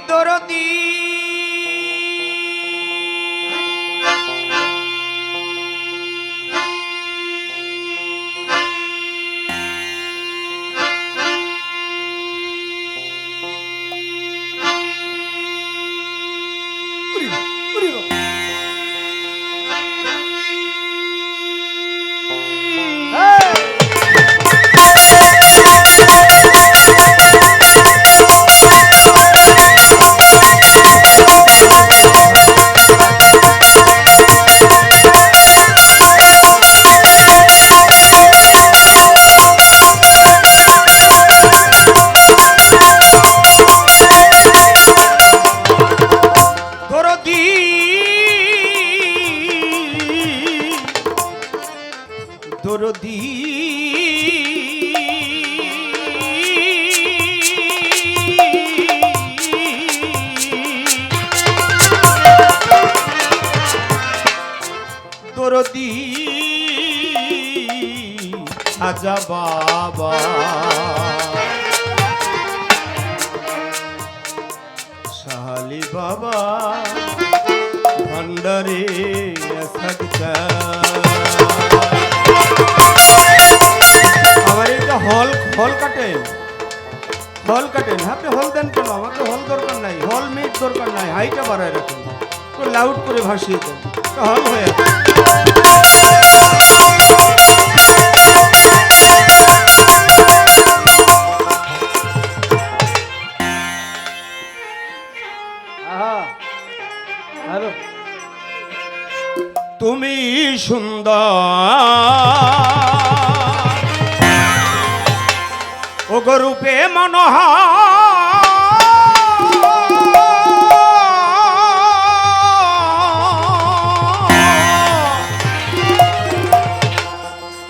দরদি দরদি দরদি আজা বাবা শালি বাবা ভণ্ডারে সচ্চা আমার এটা হল কাটেন আপনি হল দেন কেন? আমাকে হল দরকার নাই, হল মিট দরকার নাই, হাইটা বাড়ায় রাখুন, লাউড করে ভাসিয়ে দেন, হল হয়ে তুমি সুন্দর ও গরূপে মনোহর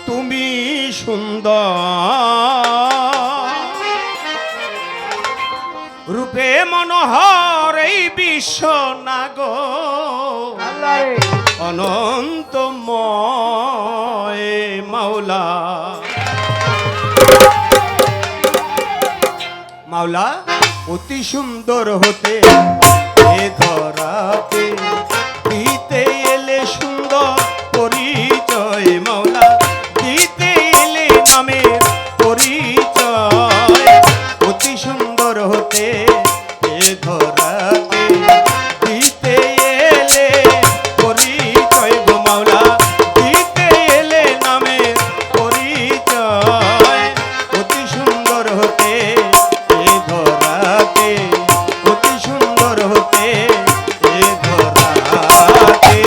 তুমি সুন্দর রূপে মনোহর এই বিশ্ব নাগর অনন্তময় মাওলা মাওলা অতি সুন্দর হতে এ ধরাতে দিতে এলে সুন্দর পরিচয় মাওলা দিতে এলে নামের পরিচয় অতি সুন্দর হতে এ ধরাতে দিতে এলে পরিচয় গো মাওলা দিতে এলে নামের পরিচয় অতি সুন্দর হতে এ ধরাতে অতি সুন্দর হতে এ ধরাতে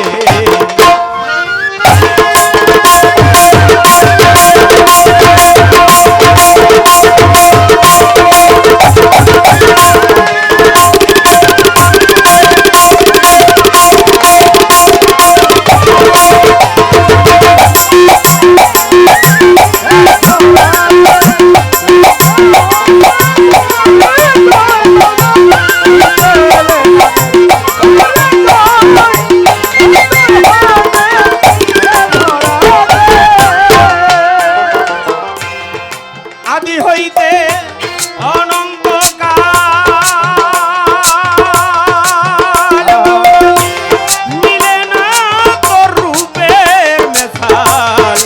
আদি হইতে অনন্ত কাল মিলে না তোর রূপের মেছাল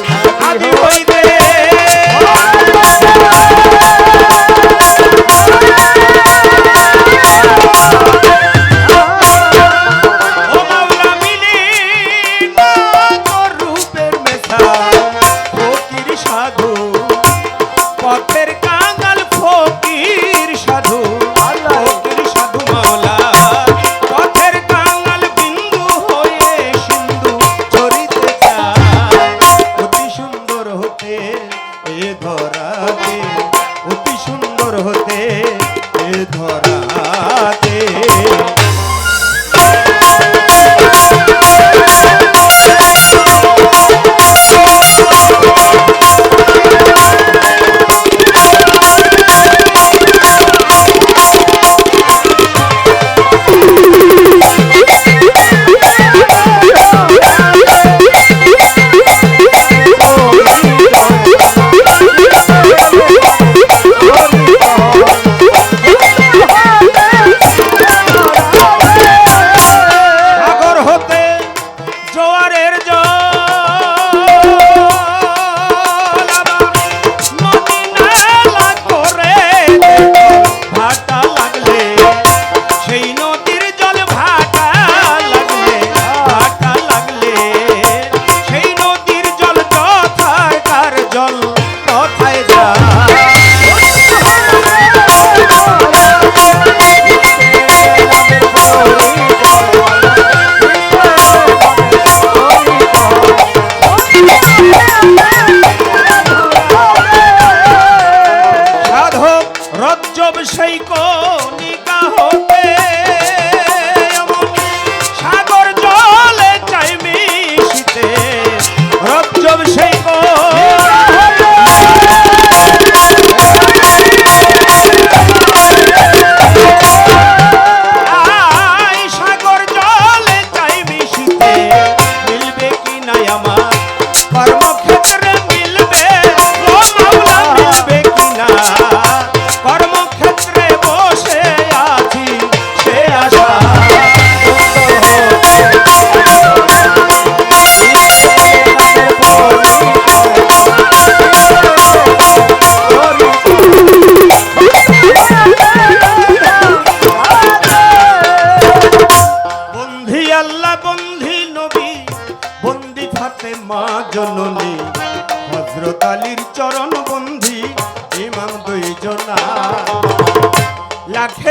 আদি হইতে ও মাওলা মিলে না তোর রূপের মেছাল ফকির সাধু পথের কাঙাল ফকির সাধু ফকির সাধু মাওলা পথের কাঙাল বিন্দু হয়ে সিন্ধু চরিতে চায় অতি সুন্দর হতে এ ধরাতে অতি সুন্দর হতে এ ধরাতে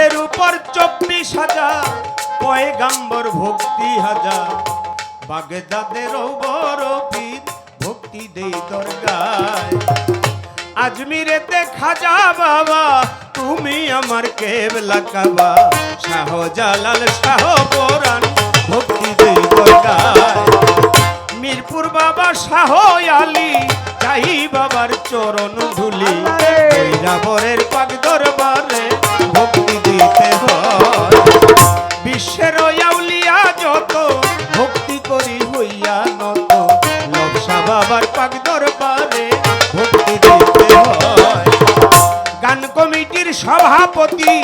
বুকের উপর 24,000 পয়গাম্বর ভক্তি হাজার বাগদাদের বড় পীর ভক্তি দেই দরগায় আজমিরেতে খাজা বাবা তুমি আমার কেবলা কাবা শাহজালাল শাহ কোরআন ভক্তি দেই দরগায় মিরপুর বাবা শাহ আলী চাই বাবার চরণ ধুলি বৈরাবরের পাক দরবারে ভক্তি দিতে হয় বিশ্বের আউলিয়া যত ভক্তি করি হইয়া নত লবসা বাবার পাক দরবারে ভক্তি দিতে হয় গান কমিটির সভাপতি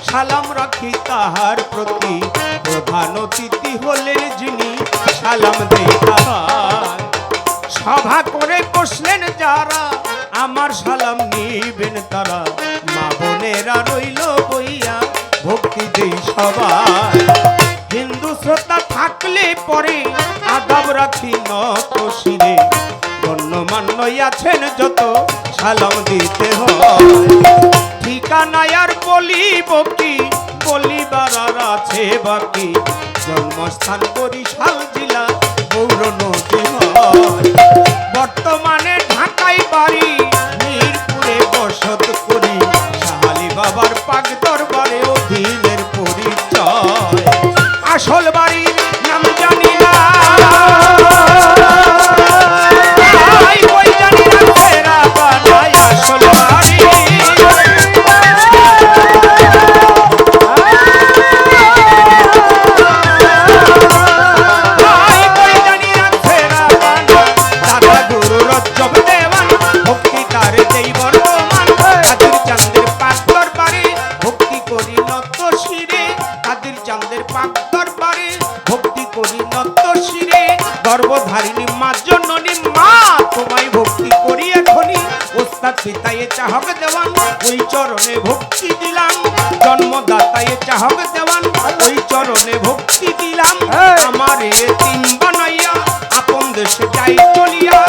সালাম রাখি তাহার প্রতি প্রধান অতিথি হলেন যিনি সালাম দেই তাহার সভা করে বসলেন যারা আমার সালাম নিবেন তারা মা বোনেরা রইল বইয়া ভক্তি দেই সবাই হিন্দু শ্রোতা থাকলে পরে আদাব রাখি নত শিরে গণ্যমান্য আছেন যত সালাম দিতে হয় ঠিকানায় আর বলিব কি বলিবার আর আছে বাকি জন্মস্থান বরিশাল জেলা গৌর নদী হয় বর্তমানে ঢাকায় বাড়ি মিরপুরে বসত করি শাহালি বাবার পাক দরবারে অধীনের পরিচয় আসল বাড়ির নাম জানি না ওই জানি না ফেরা বানাই আসল বাড়ি গর্ভধারিণী মা জননী মা তোমায় ভক্তি করি এখনই ওস্তাদ পিতায়ে চাহক দেওয়ান ওই চরণে ভক্তি দিলাম জন্মদাতায়ে চাহক দেওয়ান ওই চরণে ভক্তি দিলাম আমারে তিন বানাইয়া আপন দেশে যাই চলিয়া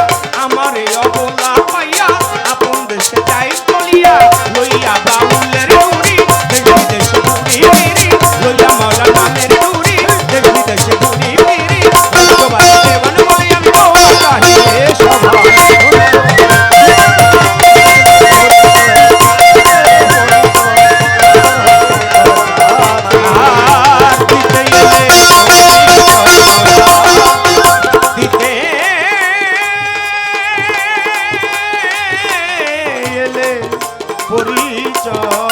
আমারে অবলা পাইয়া আপন দেশে যাই চলিয়া লইয়া বাউলের ডুরি দেশ বিদেশে ঘুরি ফিরি লইয়া মাওলা নামের ডুরি দেশ বিদেশে ঘুরি ফিরি পরিচয়